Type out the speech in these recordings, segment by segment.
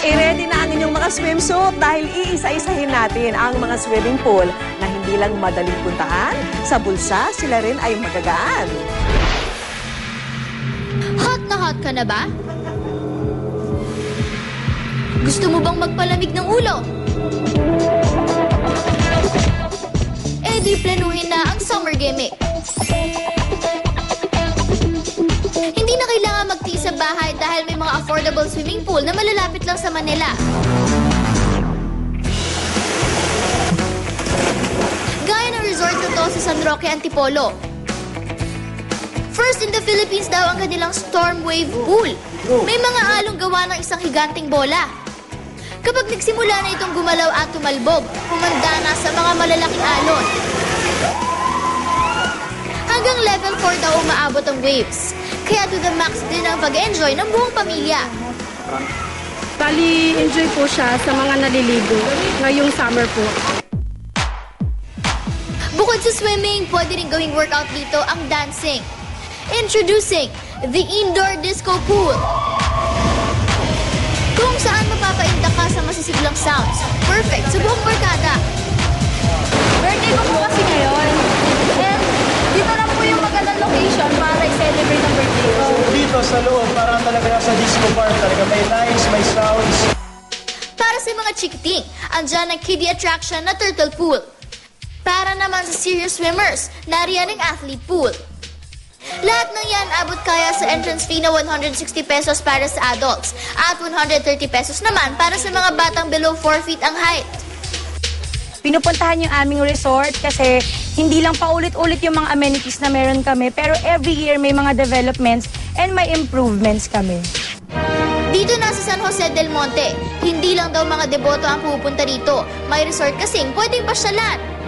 I-ready na ang inyong mga swimsuit dahil iisa-isahin natin ang mga swimming pool na hindi lang madaling puntahan, sa bulsa sila rin ay magagaan. Hot na hot ka na ba? Gusto mo bang magpalamig ng ulo? Eh di planuhin na ang summer gimmick. Hindi na kailangan magtiis sa bahay dahil may mga affordable swimming pool na malalapit lang sa Manila. Gaya ng resort na to sa San Roque, Antipolo. First in the Philippines daw ang kanilang storm wave pool. May mga along gawa ng isang higanting bola. Kapag nagsimula na itong gumalaw at tumalbog, humanda na sa mga malalaking alon. Hanggang level 4 daw umaabot ang waves. Kaya to the max din ang pag-enjoy ng buong pamilya. Bali, enjoy po siya sa mga naliligo ngayong summer po. Bukod sa swimming, pwede rin gawing workout dito ang dancing. Introducing the indoor disco pool. Kung saan mapapainda ka sa masisiglang sounds. Perfect sa buong barkada. Birthday ko po kasi ngayon. And dito lang po yung magandang location para i-celebrate ang birthday ko. Dito sa loob, parang talaga sa disco bar talaga. May lights, may sounds. Para sa mga chikiting, andyan ang kiddie attraction na turtle pool. Para naman sa serious swimmers, nariyan ang athlete pool. Lahat ng yan abot kaya sa entrance fee na 160 pesos para sa adults at 130 pesos naman para sa mga batang below 4 feet ang height. Pinupuntahan yung aming resort kasi hindi lang paulit-ulit yung mga amenities na meron kami, pero every year may mga developments and may improvements kami. Dito na sa San Jose del Monte, hindi lang daw mga deboto ang pupunta dito. May resort kasing pwedeng pasyalan.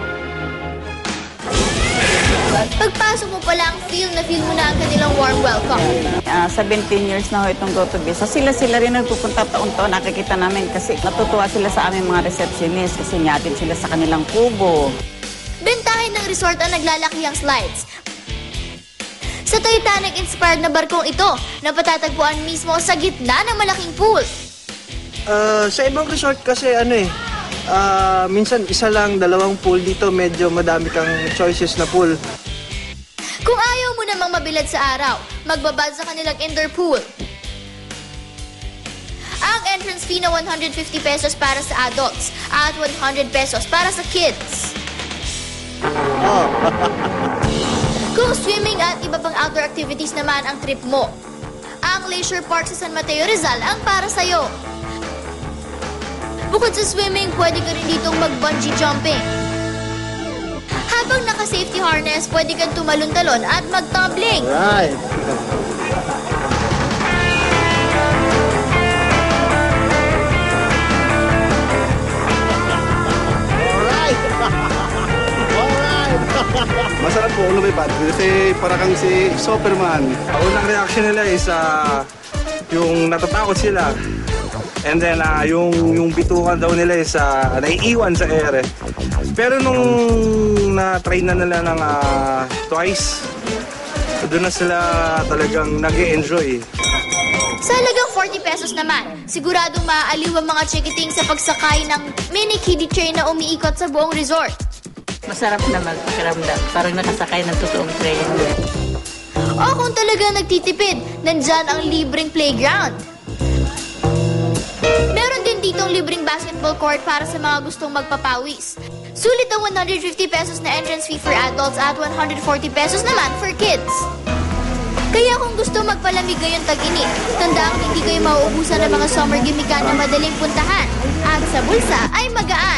Pagpasok mo pa lang, feel mo na ang kanilang warm welcome. 17 years na ho itong Go to Visa. Sila rin nagpupunta taon-taon. Nakikita namin kasi natutuwa sila sa aming mga receptionist kasi niyatin sila sa kanilang kubo. Bentahin ng resort ang naglalakihang slides. Sa Titanic-inspired na barkong ito, napatatagpuan mismo sa gitna ng malaking pool. Sa ibang resort kasi minsan isa lang, dalawang pool. Dito medyo madami kang choices na pool. Kung ayaw mo namang mabilad sa araw, magbabad sa kanilang indoor pool. Ang entrance fee na 150 pesos para sa adults at 100 pesos para sa kids. Kung swimming at iba pang outdoor activities naman ang trip mo, ang Leisure Park sa San Mateo, Rizal ang para sa'yo. Bukod sa swimming, pwede ka rin ditong mag-bungee jumping. Habang naka-safety harness, pwede kang tumalon-talon at mag-tumbling. Right. Masarap po lumipad kasi para kang si Superman. Ang unang reaction nila is yung natatakot sila. And then yung bitukan daw nila is naiiwan sa ere. Pero nung na-try na nila ng twice, doon na sila talagang nag-e-enjoy. Sa halagang 40 pesos naman, siguradong maaaliw ang mga chikiting sa pagsakay ng mini kiddie train na umiikot sa buong resort. Masarap naman pakiramdam. Parang nakasakay ng totoong train. O kung talaga nagtitipid, nandyan ang libreng playground. Meron din ditong libreng basketball court para sa mga gustong magpapawis. Sulit ang 150 pesos na entrance fee for adults at 140 pesos naman for kids. Kaya kung gusto magpalamig ngayong tag-init, tandaan hindi kayo mauubusan ng mga summer gimmikan na madaling puntahan. At sa bulsa ay magaan.